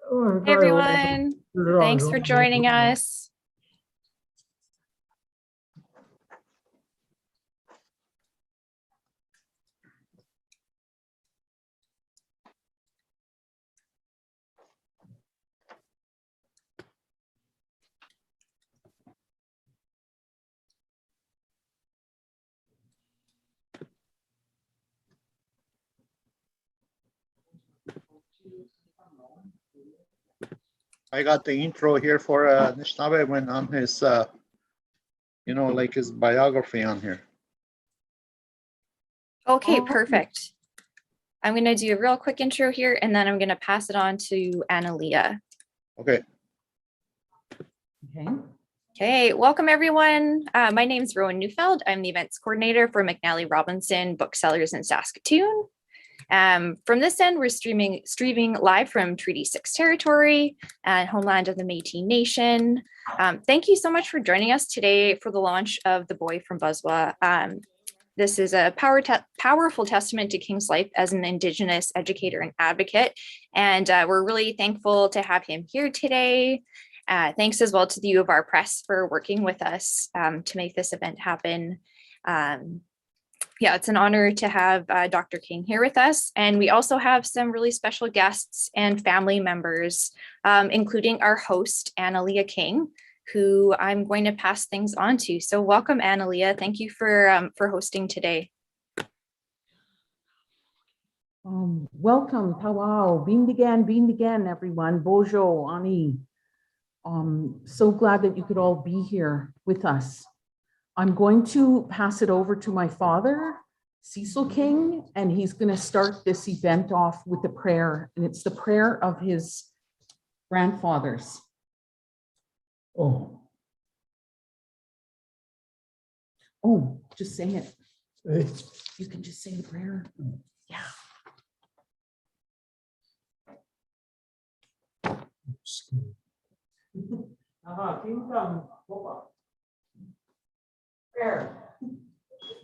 Hey everyone, thanks for joining us. I got the intro here for Anishinaabe when on his, like his biography on here. Okay, perfect. I'm going to do a real quick intro here, and then I'm going to pass it on to Analia. Okay. Okay, welcome everyone. My name is Rowan Neufeld. I'm the events coordinator for McNally Robinson Booksellers in Saskatoon. From this end, we're streaming live from Treaty 6 territory and homeland of the Métis Nation. Thank you so much for joining us today for the launch of The Boy from Buzwah. This is a powerful testament to King's life as an Indigenous educator and advocate, and we're really thankful to have him here today. Thanks as well to the U of R Press for working with us to make this event happen. Yeah, it's an honor to have Dr. King here with us. And we also have some really special guests and family members, including our host, Analia King, who I'm going to pass things on to. So welcome, Analia. Thank you for hosting today. Welcome, Tawau, Bindigan, everyone. Bojo, Ani. So glad that you could all be here with us. I'm going to pass it over to my father, Cecil King, and he's going to start this event off with a prayer, and it's the prayer of his grandfathers. Oh, just say it. You can just say the prayer. Yeah.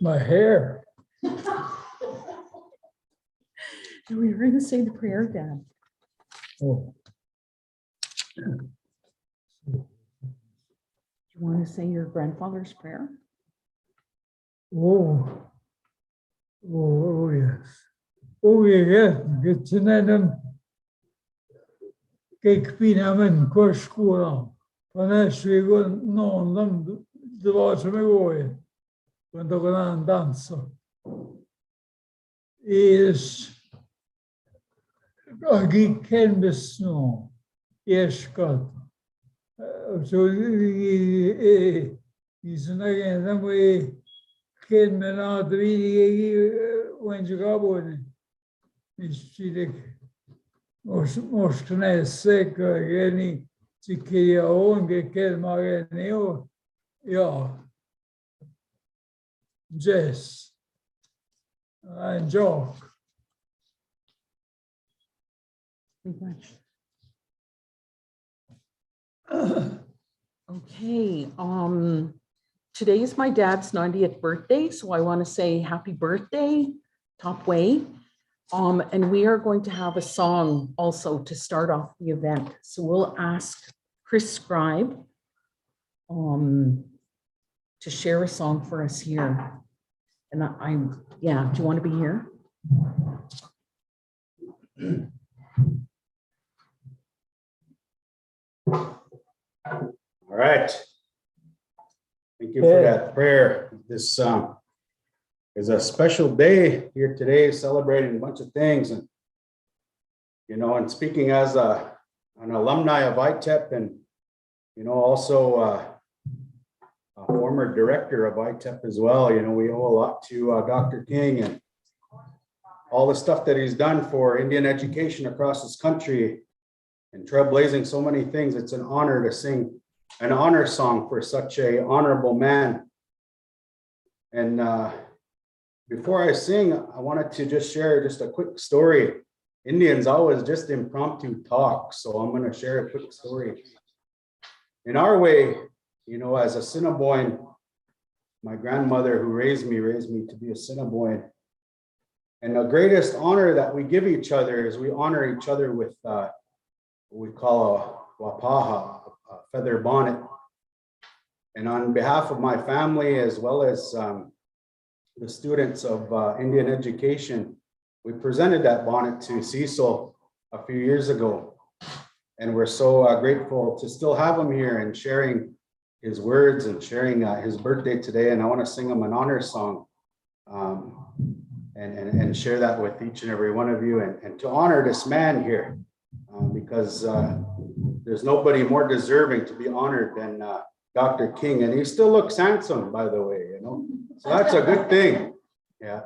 My hair. We were going to say the prayer, Dad. Oh. Do you want to say your grandfather's prayer? Oh yes. Oh yeah, good to know them. Kijk, Pinamen, Korskola. Vanessa, we go no them. Det var som igår, men då går han dansa. Jag gick hem med snö, erskatt. Så i såna grejer, vi kan med något vi och inte gabon. Mischilik, måste säkert geni, tycker jag om det kelmar neo. Ja, Jess and Jock. Okay, today is my dad's 90th birthday, so I want to say happy birthday, Top Way. And we are going to have a song also to start off the event. So we'll ask Chris Scribe to share a song for us here. And yeah, do you want to be here? All right. Thank you for that prayer. This is a special day here today, celebrating a bunch of things. And, and speaking as an alumni of ITEP and, also a former director of ITEP as well. We owe a lot to Dr. King and all the stuff that he's done for Indian education across this country and trailblazing so many things. It's an honor to sing an honor song for such a honorable man. And before I sing, I wanted to just share just a quick story. Indians always just impromptu talk, so I'm going to share a quick story. In our way, as a Assiniboine, my grandmother who raised me to be a Assiniboine. And the greatest honor that we give each other is we honor each other with what we call a wapaha, a feather bonnet. And on behalf of my family, as well as the students of Indian education, we presented that bonnet to Cecil a few years ago. And we're so grateful to still have him here and sharing his words and sharing his birthday today. And I want to sing him an honor song and share that with each and every one of you, and to honor this man here, because there's nobody more deserving to be honored than Dr. King. And he still looks handsome, by the way, you know, so that's a good thing. Yeah.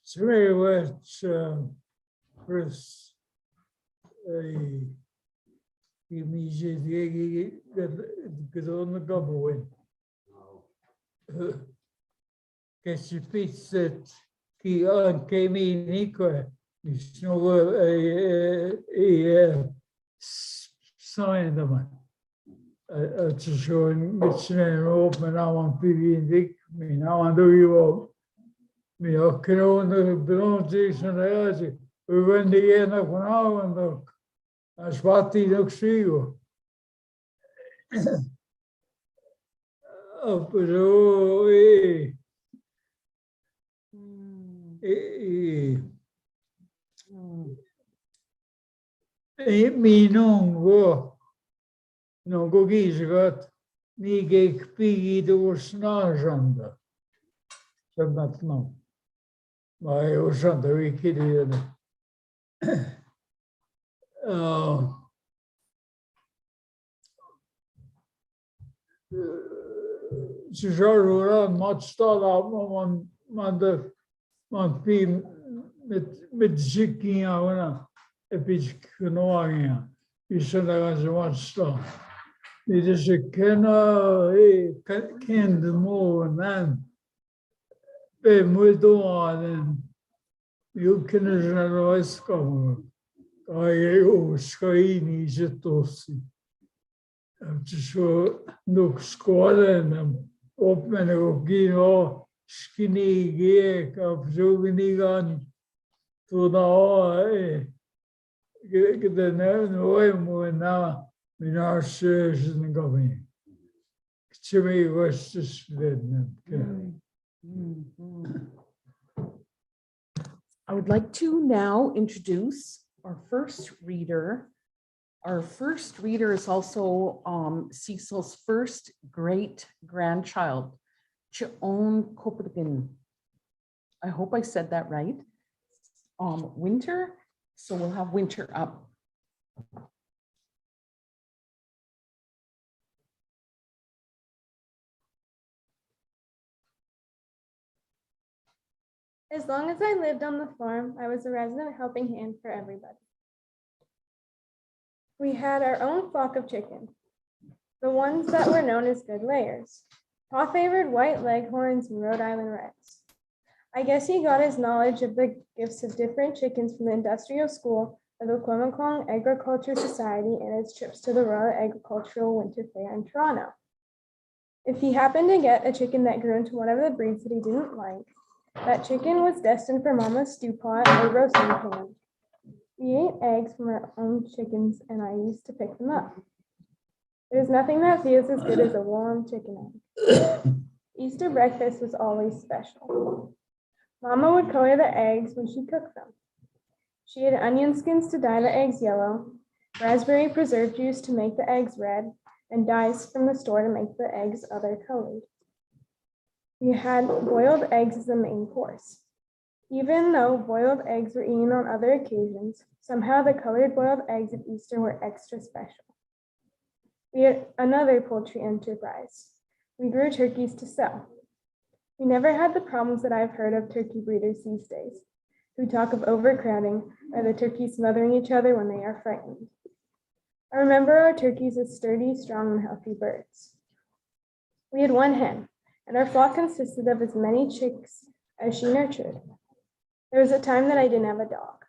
Today was first immediately get on the government. Get your feet set, key on came in equal. It's no a sign of man. To show it's an open. I want to be in Dick. I mean, I want to do you. Me ook kunnen belangrijk zijn reizen. We willen die ene vanavond ook. Als wat die ook zien. Op zo, me no go kiezen gaat. Niet ik pigi door snarjanda. Zeg dat nou. Maar je was aan de week hier. Ze zouden aan wat staat op, want met zieken aan, heb je genoegen. Je zou daar aan wat staan. Dit is een kende mogen en. Muito on you can realize come. I sky is a tossy. So look squad and open a gino skinny geek of Jogini gun to the get the no now in our search and going. Jimmy was just I would like to now introduce our first reader. Our first reader is also Cecil's first great grandchild, Chion Kopagin. I hope I said that right. Winter, so we'll have Winter up. As long as I lived on the farm, I was a resident helping hand for everybody. We had our own flock of chickens, the ones that were known as good layers. Pa favored white leghorns and Rhode Island Reds. I guess he got his knowledge of the gifts of different chickens from the industrial school of the Wikwemikong Agriculture Society and its trips to the Royal Agricultural Winter Fair in Toronto. If he happened to get a chicken that grew into one of the breeds that he didn't like, that chicken was destined for Mama's stew pot or roasting pan. We ate eggs from our own chickens, and I used to pick them up. There's nothing that feels as good as a warm chicken egg. Easter breakfast was always special. Mama would color the eggs when she cooked them. She had onion skins to dye the eggs yellow, raspberry preserve juice to make the eggs red, and dyes from the store to make the eggs other colored. We had boiled eggs as the main course. Even though boiled eggs were eaten on other occasions, somehow the colored boiled eggs at Easter were extra special. We had another poultry enterprise. We grew turkeys to sell. We never had the problems that I've heard of turkey breeders these days, who talk of overcrowding or the turkeys smothering each other when they are frightened. I remember our turkeys as sturdy, strong, and healthy birds. We had one hen, and our flock consisted of as many chicks as she nurtured. There was a time that I didn't have a dog.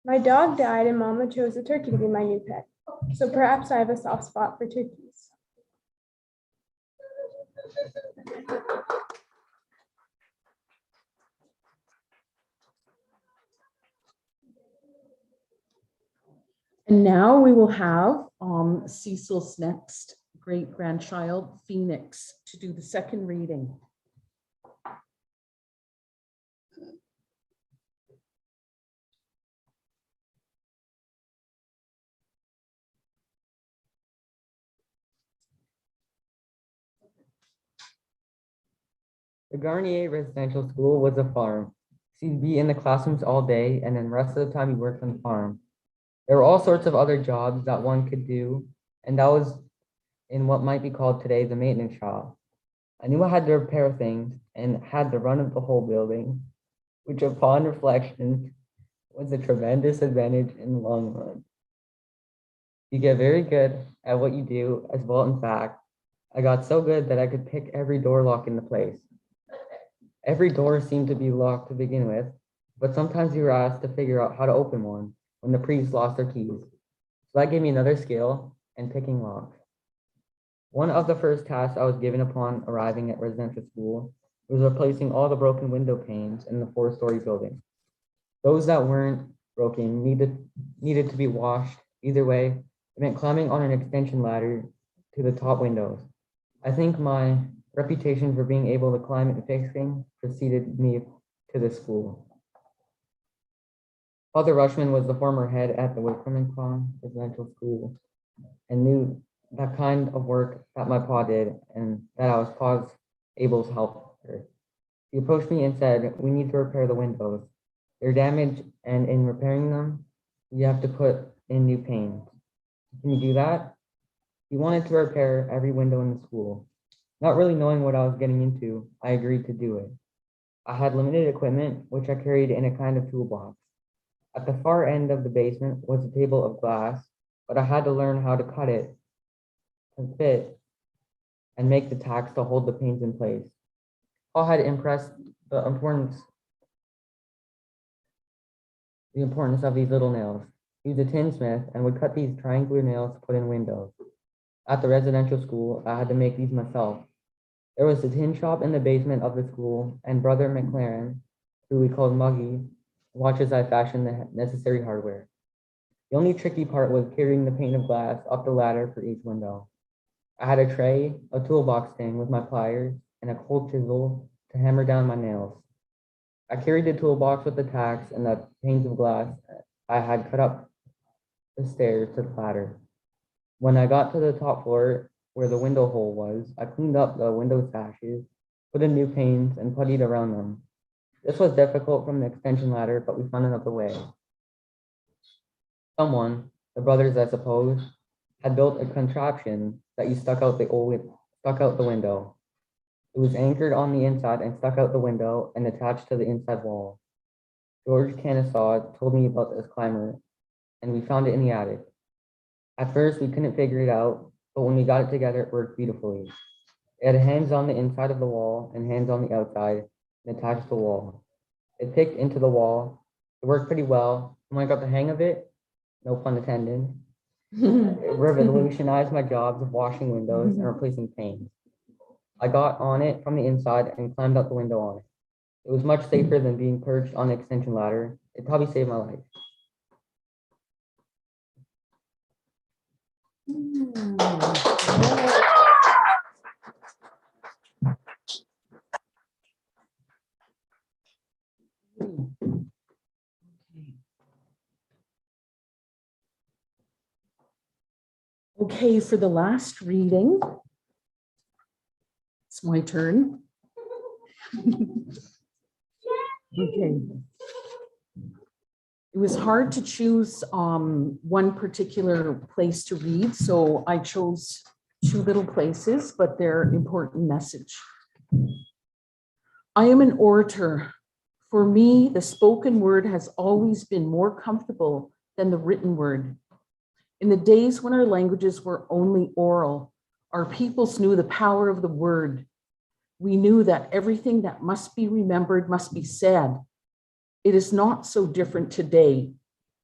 My dog died, and Mama chose a turkey to be my new pet, so perhaps I have a soft spot for turkeys. And now we will have Cecil's next great-grandchild, Phoenix, to do the second reading. The Garnier Residential School was a farm. So you'd be in the classrooms all day, and then the rest of the time you worked on the farm. There were all sorts of other jobs that one could do, and that was in what might be called today the maintenance shop. I knew I had to repair things and had the run of the whole building, which upon reflection was a tremendous advantage in the long run. You get very good at what you do as well. In fact, I got so good that I could pick every door lock into place. Every door seemed to be locked to begin with, but sometimes you were asked to figure out how to open one when the priests lost their keys. So that gave me another skill in picking locks. One of the first tasks I was given upon arriving at residential school was replacing all the broken window panes in the 4-story building. Those that weren't broken needed to be washed. Either way, it meant climbing on an extension ladder to the top windows. I think my reputation for being able to climb and fix things preceded me to the school. Father Rushman was the former head at the Wikwemikong Residential School and knew that kind of work that my pa did and that I was able to help her. He approached me and said, "We need to repair the windows. They're damaged, and in repairing them, you have to put in new panes. Can you do that?" He wanted to repair every window in the school. Not really knowing what I was getting into, I agreed to do it. I had limited equipment, which I carried in a kind of toolbox. At the far end of the basement was a table of glass, but I had to learn how to cut it to fit and make the tacks to hold the panes in place. Paul had impressed the importance of these little nails. He was a tinsmith and would cut these triangular nails to put in windows. At the residential school, I had to make these myself. There was a tin shop in the basement of the school, and Brother McLaren, who we called Muggy, watched as I fashioned the necessary hardware. The only tricky part was carrying the pane of glass up the ladder for each window. I had a tray, a toolbox thing with my pliers, and a cold chisel to hammer down my nails. I carried the toolbox with the tacks and the panes of glass I had cut up the stairs to the ladder. When I got to the top floor where the window hole was, I cleaned up the window sashes, put in new panes, and puttied around them. This was difficult from the extension ladder, but we found another way. Someone, the brothers I suppose, had built a contraption that you stuck out the window. It was anchored on the inside and stuck out the window and attached to the inside wall. George Canisaw told me about this climber, and we found it in the attic. At first, we couldn't figure it out, but when we got it together, it worked beautifully. It had hands on the inside of the wall and hands on the outside and attached to the wall. It picked into the wall. It worked pretty well, When I got the hang of it, no pun intended, it revolutionized my jobs of washing windows and replacing panes. I got on it from the inside and climbed out the window on it. It was much safer than being perched on an extension ladder. It probably saved my life. Okay, for the last reading, it's my turn. Okay. It was hard to choose one particular place to read, so I chose two little places, but they're important message. I am an orator. For me, the spoken word has always been more comfortable than the written word. In the days when our languages were only oral, our peoples knew the power of the word. We knew that everything that must be remembered must be said. It is not so different today.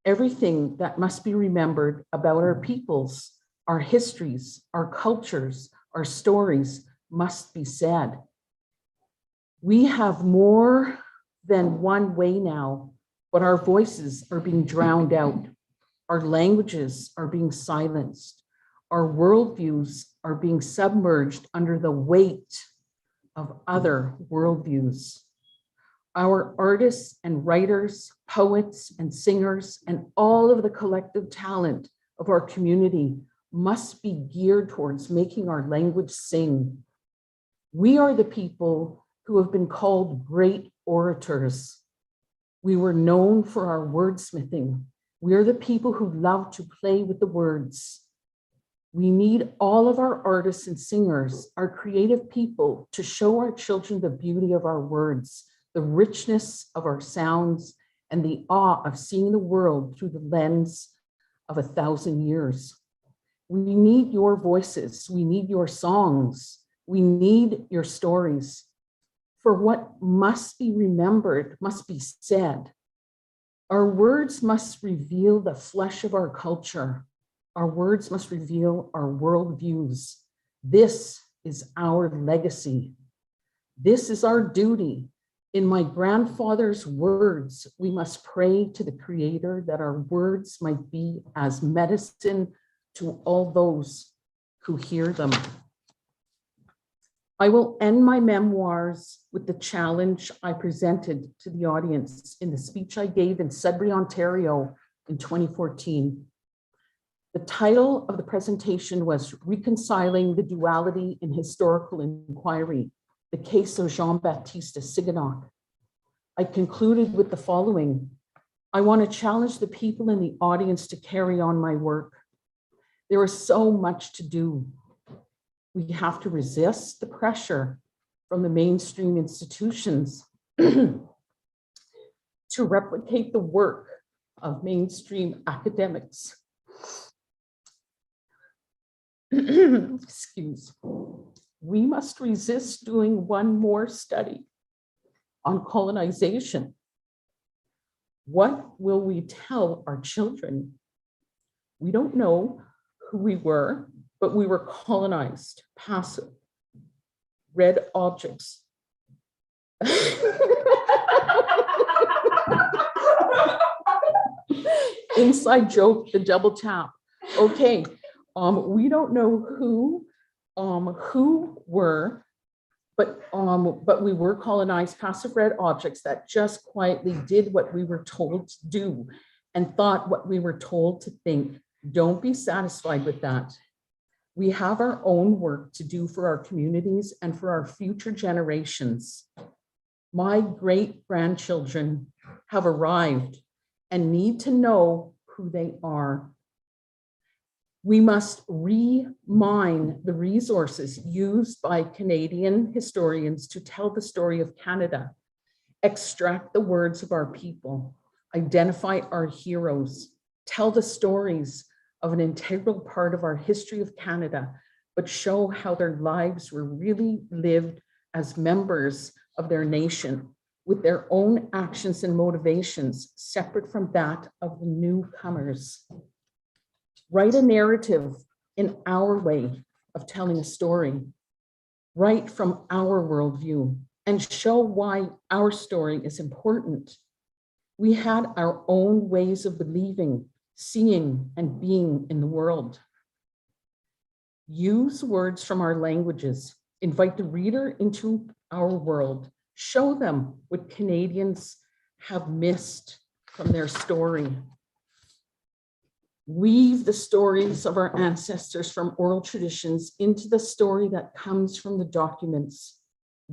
Everything that must be remembered about our peoples, our histories, our cultures, our stories must be said. We have more than one way now, but our voices are being drowned out. Our languages are being silenced. Our worldviews are being submerged under the weight of other worldviews. Our artists and writers, poets and singers, and all of the collective talent of our community must be geared towards making our language sing. We are the people who have been called great orators. We were known for our wordsmithing. We are the people who love to play with the words. We need all of our artists and singers, our creative people, to show our children the beauty of our words, the richness of our sounds, and the awe of seeing the world through the lens of 1,000 years. We need your voices. We need your songs. We need your stories. For what must be remembered must be said. Our words must reveal the flesh of our culture. Our words must reveal our worldviews. This is our legacy. This is our duty. In my grandfather's words, we must pray to the Creator that our words might be as medicine to all those who hear them. I will end my memoirs with the challenge I presented to the audience in the speech I gave in Sudbury, Ontario in 2014. The title of the presentation was Reconciling the Duality in Historical Inquiry, the case of Jean-Baptiste Siganac. I concluded with the following. I want to challenge the people in the audience to carry on my work. There is so much to do. We have to resist the pressure from the mainstream institutions to replicate the work of mainstream academics. Excuse. We must resist doing one more study on colonization. What will we tell our children? We don't know who we were, but we were colonized, passive, red objects. Inside joke, the double tap. Okay, we don't know who were, but we were colonized, passive red objects that just quietly did what we were told to do and thought what we were told to think. Don't be satisfied with that. We have our own work to do for our communities and for our future generations. My great-grandchildren have arrived and need to know who they are. We must re-mine the resources used by Canadian historians to tell the story of Canada, extract the words of our people, identify our heroes, tell the stories of an integral part of our history of Canada, but show how their lives were really lived as members of their nation. with their own actions and motivations separate from that of the newcomers. Write a narrative in our way of telling a story, write from our worldview, and show why our story is important. We had our own ways of believing, seeing, and being in the world. Use words from our languages, invite the reader into our world, show them what Canadians have missed from their story. Weave the stories of our ancestors from oral traditions into the story that comes from the documents.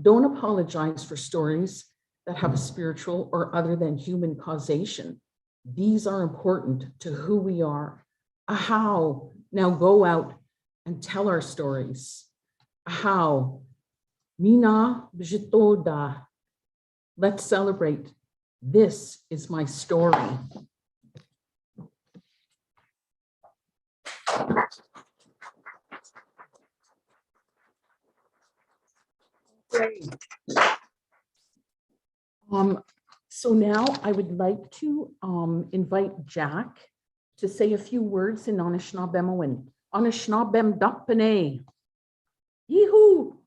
Don't apologize for stories that have a spiritual or other than human causation. These are important to who we are. How? Now go out and tell our stories. How? Mina bjitoda. Let's celebrate. This is my story. So now I would like to invite Jack to say a few words in Anishinaabemowin. Anishinaabem Dapane. Yee-hoo!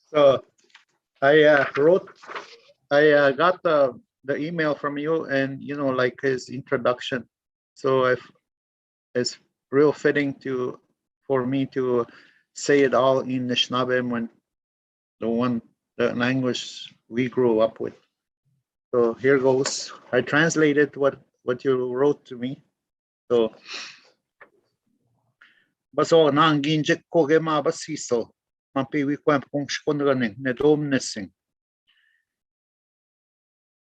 So I got the email from you, and like his introduction. So it's real fitting for me to say it all in Anishinaabe, the language we grew up with. So here goes. I translated what you wrote to me. So Buzwah nang ginjik koge ma basiso. Mampi Wikwemikong Unceded Nedomnessing.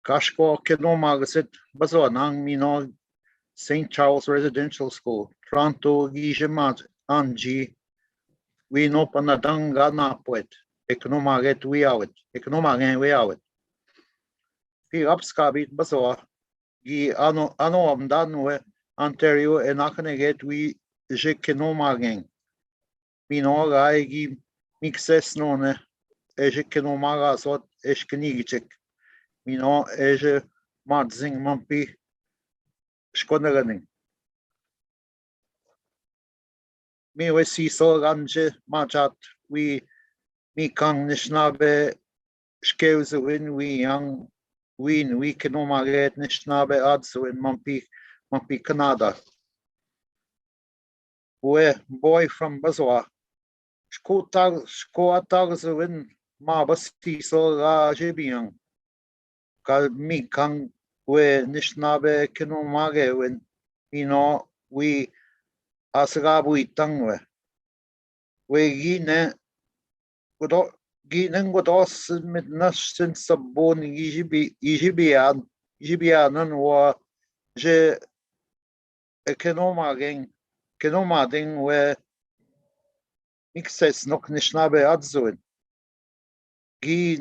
Kashko Kenomagasit Buzwah nang Mino St. Charles Residential School. Toronto Gijemat Anji. We no panadanga na poet. Ekonomaget we out. Ekonomagen we out. Pi upskabit Buzwah. Gi ano amdanwe Ontario enakaneget we jekenomagen. Mino gai gi mixes none ejekenomaga sot eshkenigicek. Mino eje madzing mampi shkonaganing. Mi we Cecil ganje majat we mi kang Anishinaabe shkewzewin we young win we kenomaget Anishinaabe adsewin mampi Canada. We boy from Buzwah. Shkoatagzewin ma basi so ga jibiang. Kal mi kang we Anishinaabe kenomage win we asgabu itangwe. We gine godos mit nashin sabon Ijibianan wa je kenomading we mixes nok Anishinaabe adzuin. Gi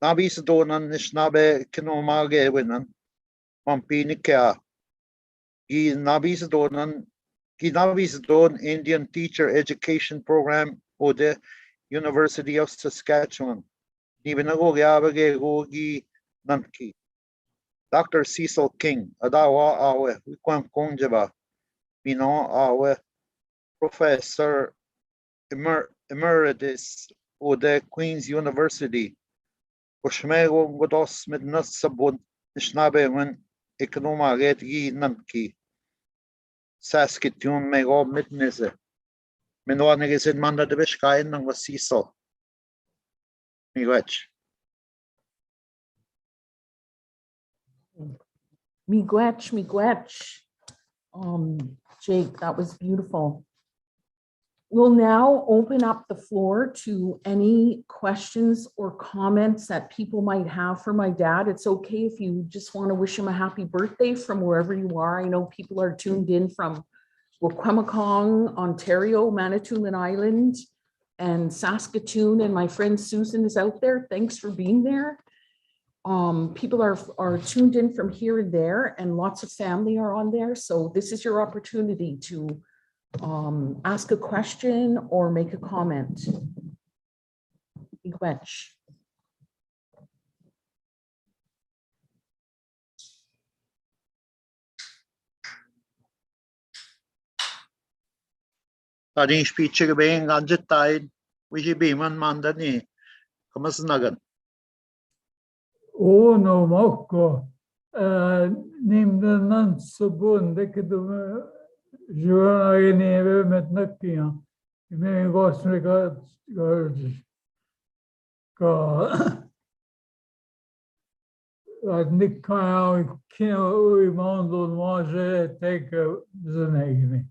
nabis donan Anishinaabe kenomage winan. Mampi nikea. Gi nabis don Indian Teacher Education Program o the University of Saskatchewan. Nibinago gyabage gogi nanki. Dr. Cecil King, adawa awe Wikwemikong Jaba. Mino awe Professor Emeritus o the Queen's University. Oshmego godos mit nas sabon Anishinaabe wen ekonomaget gi nanki. Saskatoon mego mitnese. Minoanigisin manda de bishkain nang was Cecil. Miigwech. Miigwech. Jake, that was beautiful. We'll now open up the floor to any questions or comments that people might have for my dad. It's okay if you just want to wish him a happy birthday from wherever you are. I know people are tuned in from Wikwemikong, Ontario, Manitoulin Island, and Saskatoon, and my friend Susan is out there. Thanks for being there. People are tuned in from here and there, and lots of family are on there. So this is your opportunity to ask a question or make a comment. Miigwech. Tadin speech being untitled, we should be man mandani. Come as nagan. Oh, no, Moko. Nimda nan sabun, de kedu juana neve met nakia. Me gos me ka Nick Kyle Kino Mondo Maje take the name.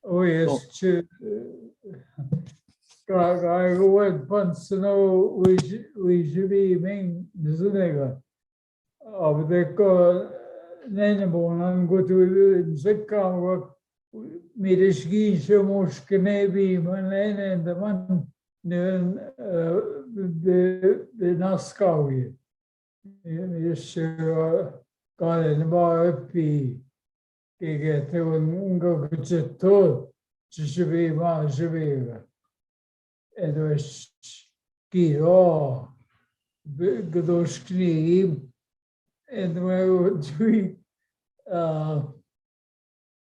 Oh, yes, I went once to know we should be main the nigga. Of the Nenabon and go to Zika work. Midishgi Shamoshkanebi, Manen and the man the Naskawi. Yes, got in bar P. Get to go to Chishibi Ma Shibi. It was Kiro Gadoshki and we were doing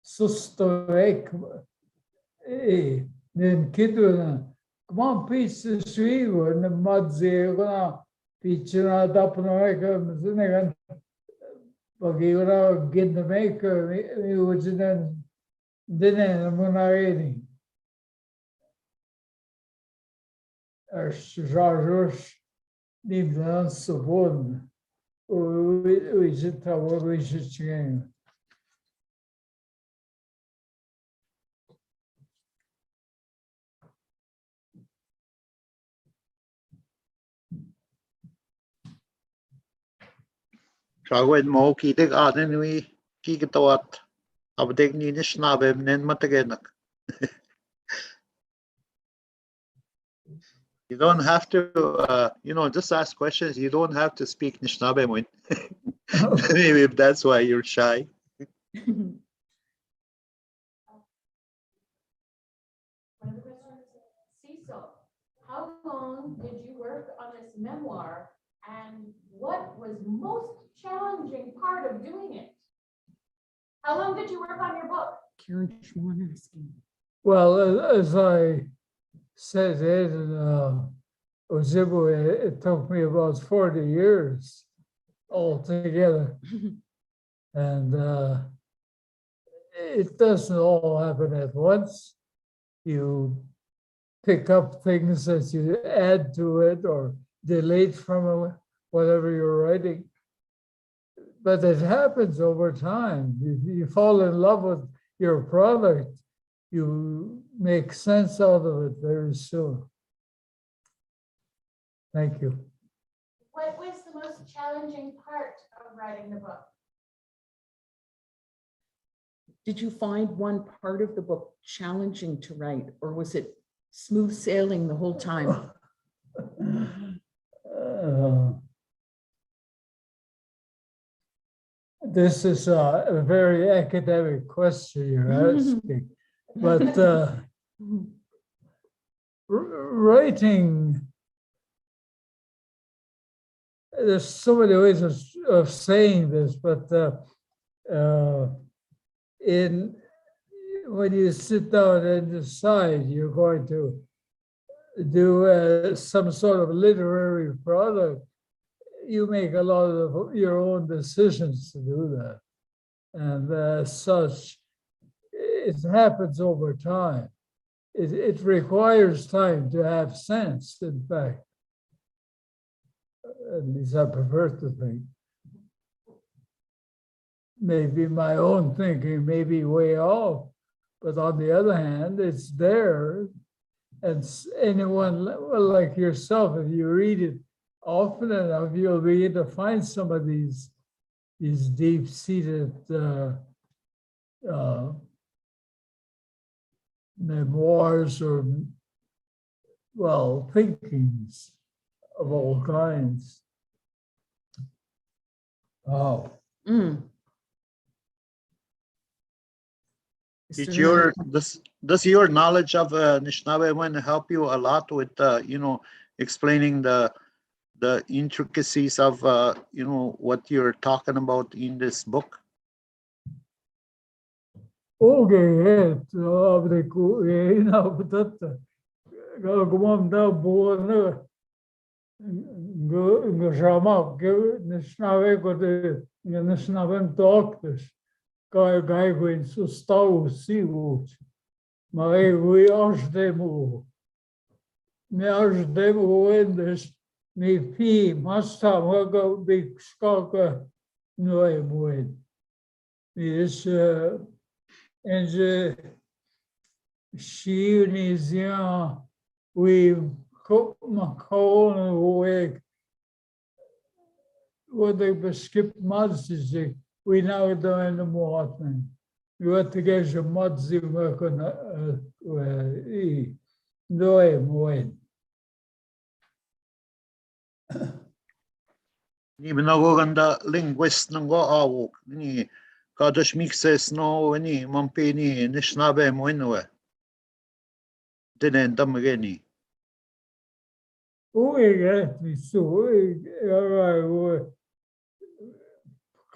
Sustovek. Then Kiduna. Come on, piece of sweet and the mudzi, picture up on the maker, but you know, get the maker, which then Munari. George named the Sorbonne, we should tell what we should change. Tragwed mo kitig aden we kikitawat. Abdeg ni nishnabem nen matagenak. You don't have to, just ask questions. You don't have to speak Nishnabemwin. Maybe if that's why you're shy. Cecil, how long did you work on this memoir, and what was most challenging part of doing it? How long did you work on your book? Karen Schwan asking. Well, as I said in Ojibwe, it took me about 40 years altogether. And it doesn't all happen at once. You pick up things that you add to it or delete from whatever you're writing. But it happens over time. You fall in love with your product, you make sense out of it very soon. Thank you. What was the most challenging part of writing the book? Did you find one part of the book challenging to write, or was it smooth sailing the whole time? This is a very academic question you're asking, but writing, there's so many ways of saying this, but when you sit down and decide you're going to do some sort of literary product, you make a lot of your own decisions to do that. And as such, it happens over time. It requires time to have sense, in fact. At least I prefer to think. Maybe my own thinking may be way off, but on the other hand, it's there. And anyone like yourself, if you read it often enough, you'll begin to find some of these deep-seated memoirs or, well, thinkings of all kinds. Oh. Did does your knowledge of Anishinaabe help you a lot with, explaining the intricacies of, what you're talking about in this book? Okay, en ze Shiunizia we Macon weg wat ik beschip madsig we nou daar in de morgen. Je wat tegen je madsig we kunnen nooit mooi. Ni binagoganda linguist ng go awok ni kadosh mixes no ni mampeni Anishinaabe mo inwe. Dinen damageni. Oye, so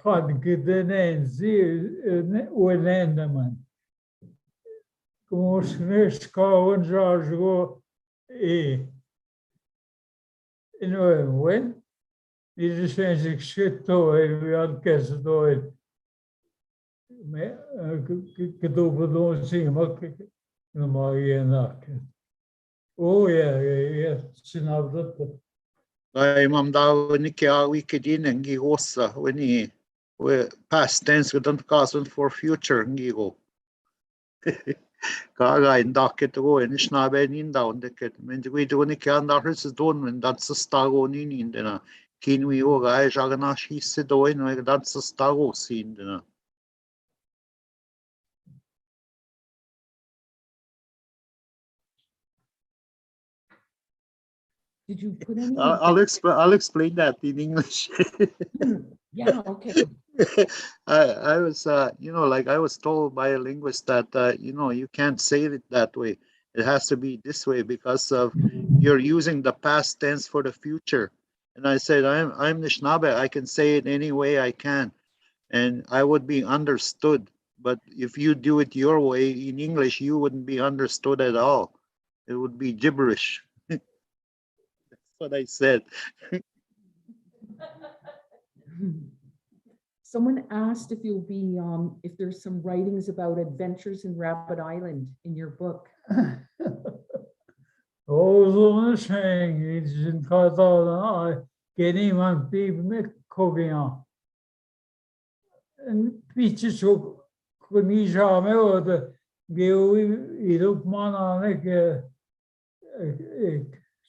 kan gedenen zie onende man. Como schouwen zo in wen. Dit is zich shit toe we had kerst toe. Me gedoe zien maar maar je nak. Oh ja, snap dat. Ay mam daw ni kya wikidin ngi hosa when we past tense with don't cause for future ngi go. Kaga in docket go Anishinaabe in down the kit. Men we do ni kya na his don when that's a stago ni in dena. Kin we o ga jagana shi se do in that's a stago scene dena. Did you put any? I'll explain that in English. Yeah, okay. I was, I was told by a linguist that, you can't say it that way. It has to be this way because of you're using the past tense for the future. And I said, I'm Anishinaabe. I can say it any way I can, and I would be understood. But if you do it your way in English, you wouldn't be understood at all. It would be gibberish. What I said. Someone asked if you'll be, if there's some writings about adventures in Rabbit Island in your book. Oh, so saying it's in Qatar. Getting one people make cooking on. And peaches so Kunisha me or the Geo look man on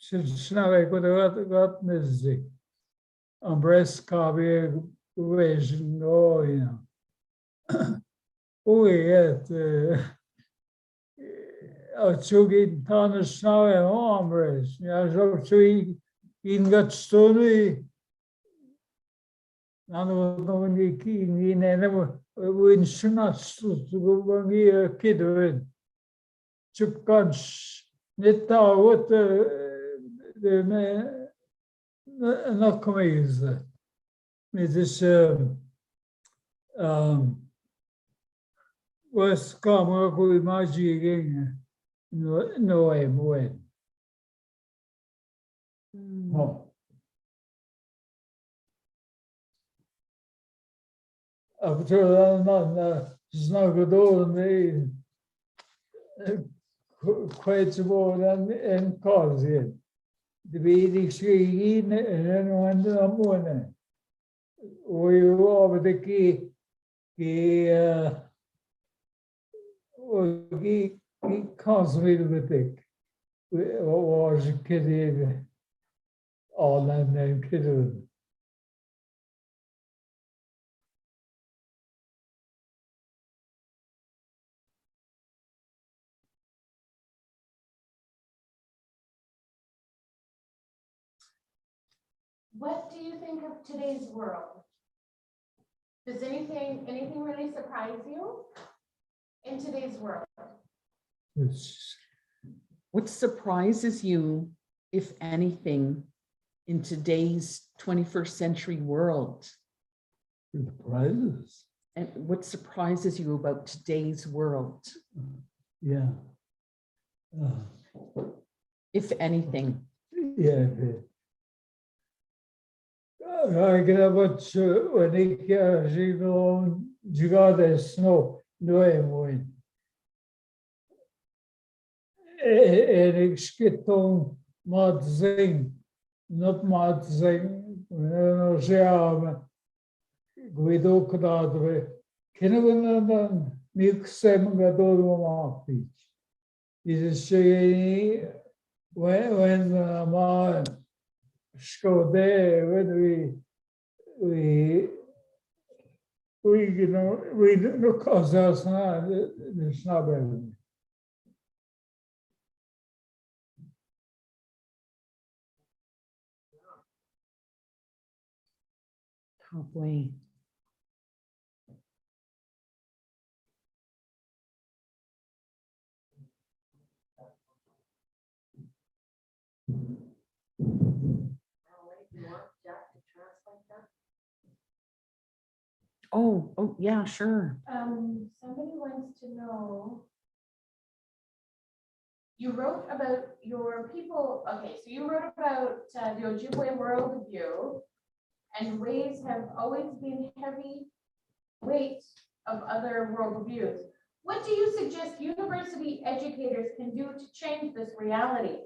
Snave could have got music. And breast copy vision, oh, oh, yeah. I took it on the snow and hombres. Yeah, so he got stony. And when he came in, and when she not stood to go when he a kid with chip guns, netta what the man not coming is that. It is was come up with magic again. No, I'm when. Oh. After that, it's not good old me. Quite more than cause it. The baby screen and then one the morning. We were over the key. He consummate with it. Was a kid all that name kid. What do you think of today's world? Does anything really surprise you in today's world? Which What surprises you, if anything, in today's 21st century world? surprises. And what surprises you about today's world, Yeah. if anything? Yeah. Ik heb het wanneer ik zie gewoon jugada snow nooit mooi. En ik schiet dan maar zingen, niet maar zingen. En ja, ik weet ook dat we kunnen we dan niks zeggen door maar iets. Is when my school there when we you know we look cause that's not it's not better. Halfway. Oh, yeah, sure. Somebody wants to know. You wrote about your people, okay, so you wrote about the Ojibwe worldview, and ways have always been heavy weight of other worldviews. What do you suggest university educators can do to change this reality?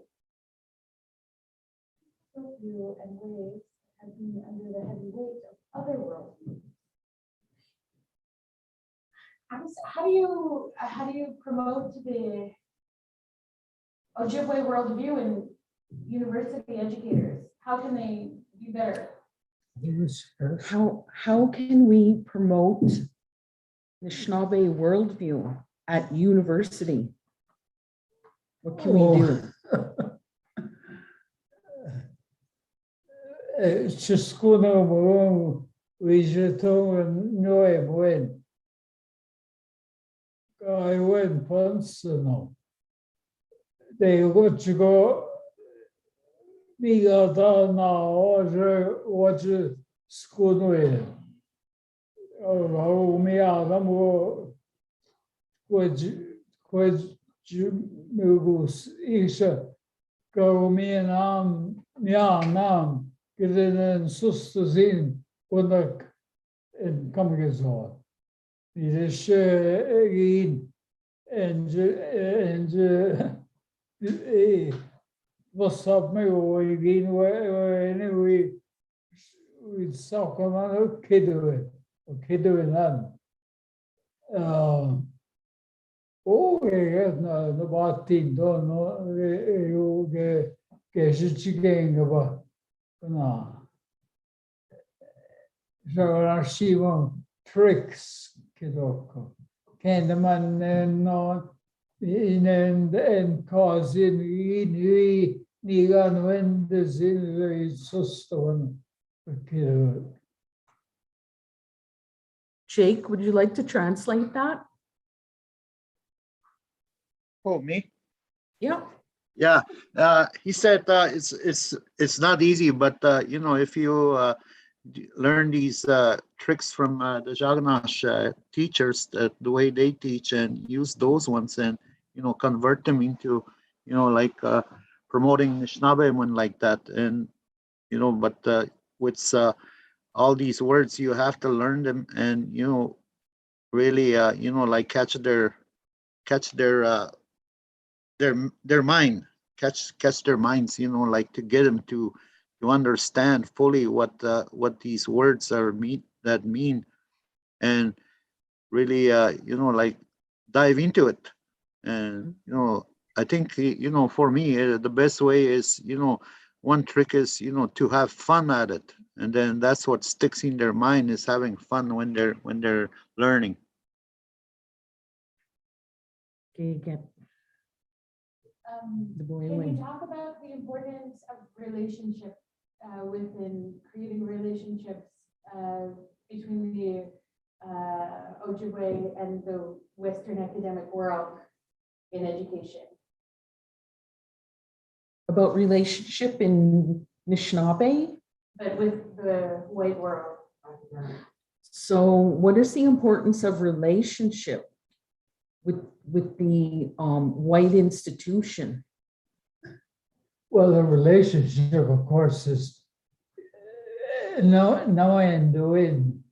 Worldview and ways have been under the heavy weight of other worldviews. How do you promote the Ojibwe worldview in university educators? How can they be better? How can we promote the Anishinaabe worldview at university? What can we do? It's just going on we should know when I went once now. They got to go. We got on now. Watch school with. Oh, me Adam which Mugus Isha go me and Nam getting in sisters in when the coming is on. It is again and what's up me again anyway we talk about kid doing that. No bad thing don't know you get chicken about no. So I see one tricks kidoko. Can the man no in cause in Nigan when the zin is so one. Jake, would you like to translate that? Oh, me? Yeah. Yeah, he said it's not easy, but you know, if you learn these tricks from the Jaganash teachers, the way they teach, and use those ones, and you know, convert them into, you know, like promoting Anishinaabe and like that, and you know, but with all these words, you have to learn them, and you know, really, you know, like catch their mind, catch their minds, you know, like to get them to understand fully what these words are mean, and really you know, like dive into it. And you know, I think you know, for me the best way is, you know, one trick is, you know, to have fun at it, and then that's what sticks in their mind, is having fun when they're learning. Okay, get the boy Can away. you talk about the importance of relationship within creating relationships between the Ojibwe and the Western academic world in education? About relationship in Anishinaabe. But with the white world. So what is the importance of relationship with the white institution? Well, the relationship, of course, is no and doing.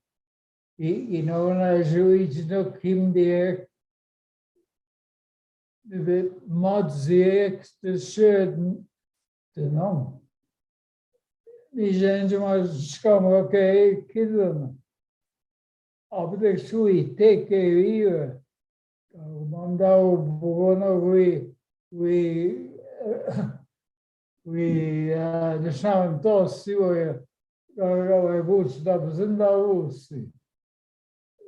You know, when I was original came there, the mods the shirt, you know. Die zijn ze maar schamen, oké, kinderen. Op de school, teken hier. Man daar begonnen we de samen tos, zie je, we boos, dat zijn daar boos.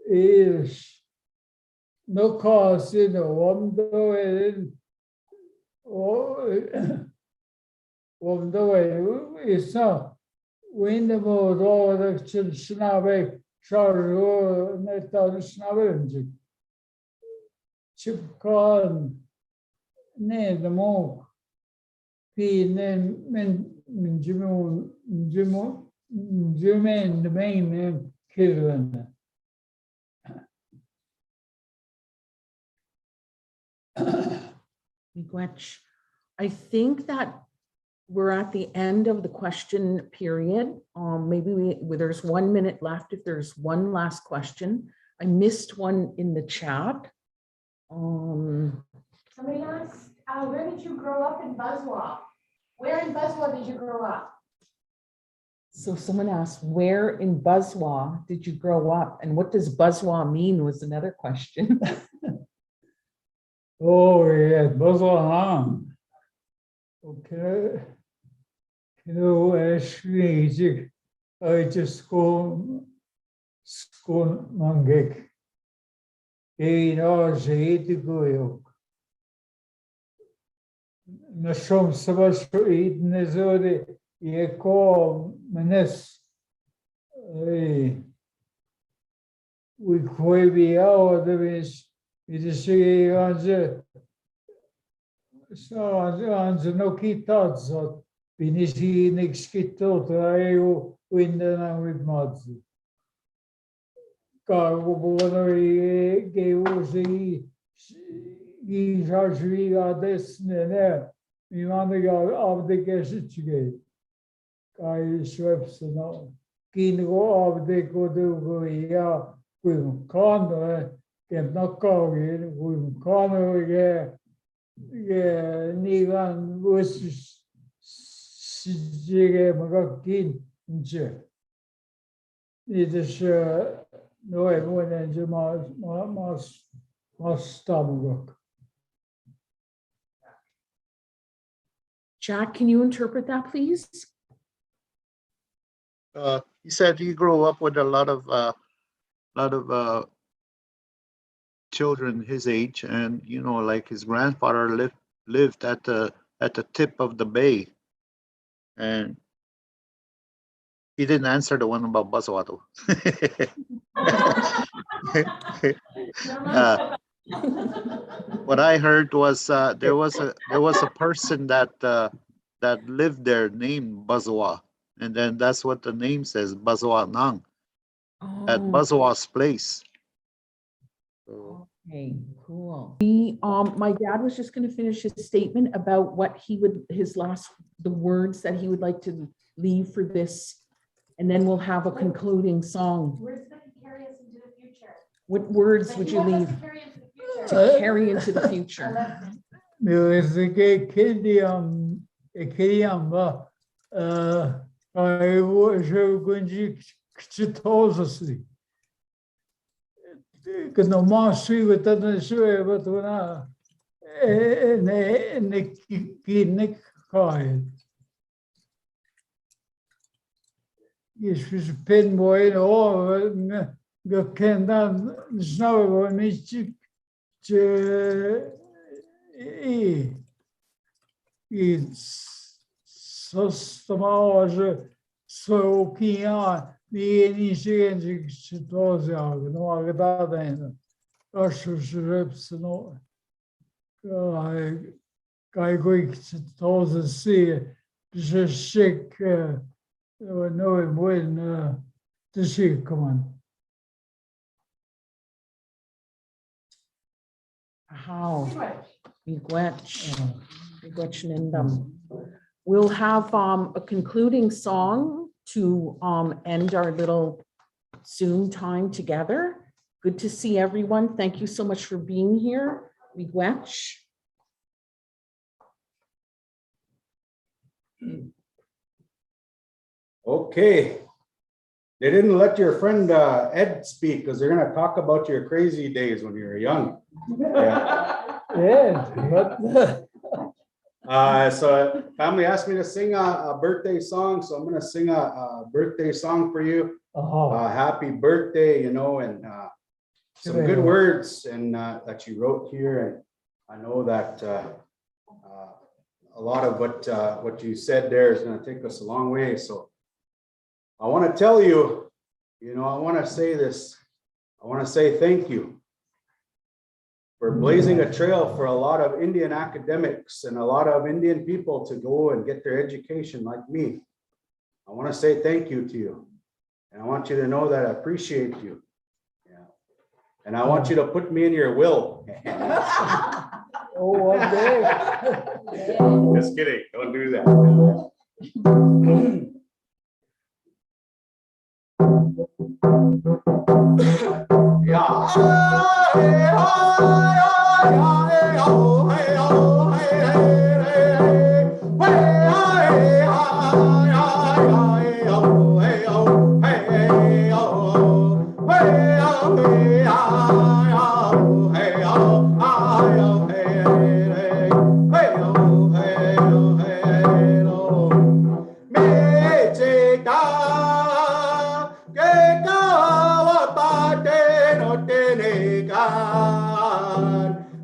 Is no cause, you know, om de way is not. When the mode all the Chinabe Charles net on Snabbergy. Chip corn, nay, the monk, P. Men Jimon, Jimain, the main name, Kiran. Miigwech. I think that we're at the end of the question period. Maybe there's 1 minute left if there's one last question. I missed one in the chat. Somebody asked, where did you grow up in Buzwah? Where in Buzwah did you grow up? So someone asked, where in Buzwah did you grow up? And what does Buzwah mean was another question. Oh, yeah, Buzwah. Okay. You know, I just go mangek. You know, say to go. Na som sabas to eat nezore yeko menes. We koi be out the wish. It is a so on the no key thoughts of Pinisi next kito to window with mods. Cargo gave us the charge we got this there. We want to go off the guest again. Guy sweeps and all. Keen go off the go to yeah, with corner, get not going with corner again. Yeah, Nigan was Sige Magakin. It is no one and must stomach. Jack, can you interpret that, please? He said he grew up with a lot of children his age, and you know, like his grandfather lived at the tip of the bay, and he didn't answer the one about Buzwah though. What I heard was there was a person that lived there named Buzwah, and then that's what the name says, Buzwah Nang, at Buzwah's place. So, Okay, cool. My dad was just going to finish his statement about what he would, the words that he would like to leave for this, and then we'll have a concluding song. Words that can carry us into the future. What words That would he you wants us leave to carry into the future. to carry into the future? There is a gay Kiliam, I was going to Chitosely. Because no more sweet with that, sure, but when I Nick coin. Yes, was a pin boy, or got canned down the snow on me. It's so small, so keen on. The initiation was out, no, I got that. Russia's rips and all. Guy Greeks told us see the sick no when the sick come on. How? We'll have a concluding song to end our little Zoom time together. Good to see everyone. Thank you so much for being here. Miigwech. Okay. They didn't let your friend Ed speak because they're gonna talk about your crazy days when you were young. Yeah. Yeah, but So family asked me to sing a birthday song, so I'm gonna sing a birthday song for you. Happy birthday, you know, and some good words and that you wrote here. And I know that a lot of what you said there is gonna take us a long way. So I want to tell you, you know, I want to say this. I want to say thank you for blazing a trail for a lot of Indian academics and a lot of Indian people to go and get their education like me. I want to say thank you to you. And I want you to know that I appreciate you. Yeah. And I want you to put me in your will. oh, okay. Just kidding. Don't do that.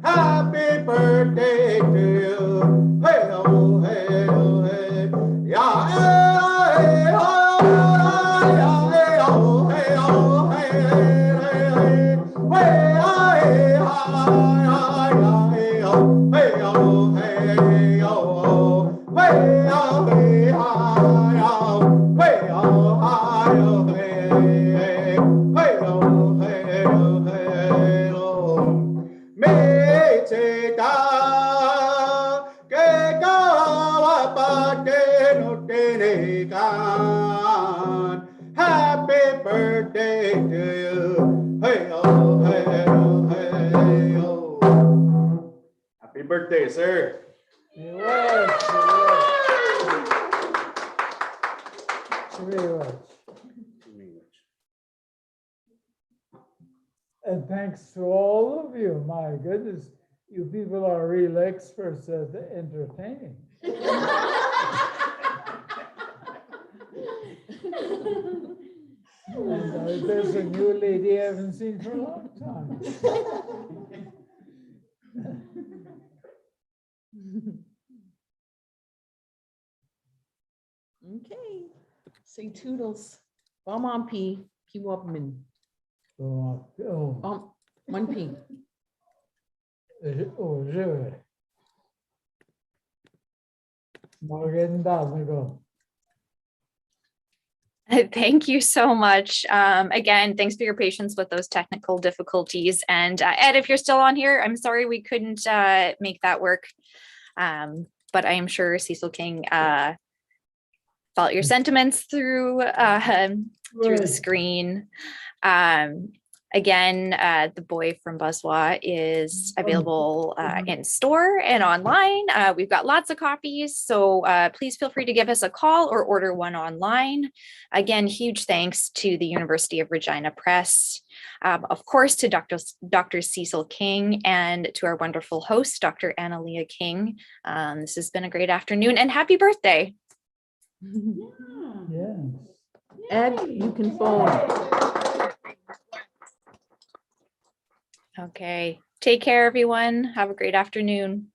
Happy birthday to you. Hey, oh, hey, oh, hey. Yeah, hey, oh, hey, oh, hey, oh, hey, hey, hey. Hey, hey, oh, hey, oh, hey, oh, hey, oh, hey, happy birthday to you. Hey, oh, hey, oh, hey, oh. Happy birthday, sir. And thanks to all of you. My goodness, you people are real experts at entertaining. And there's a new lady I haven't seen for a long time. Okay. Say toodles. Bam P. P Wubman. Oh, 1P. oh, sure. Maganda, amigo. Thank you so much. Again, thanks for your patience with those technical difficulties. And Ed, if you're still on here, I'm sorry we couldn't make that work. But I am sure Cecil King felt your sentiments through the screen. Again, the boy from Buzwah is available in store and online. We've got lots of copies, so please feel free to give us a call or order one online. Again, huge thanks to the University of Regina Press, of course, to Dr. Cecil King, and to our wonderful host, Dr. Analia King. This has been a great afternoon, and happy birthday. Yeah. Ed, you can phone. Okay, take care, everyone. Have a great afternoon.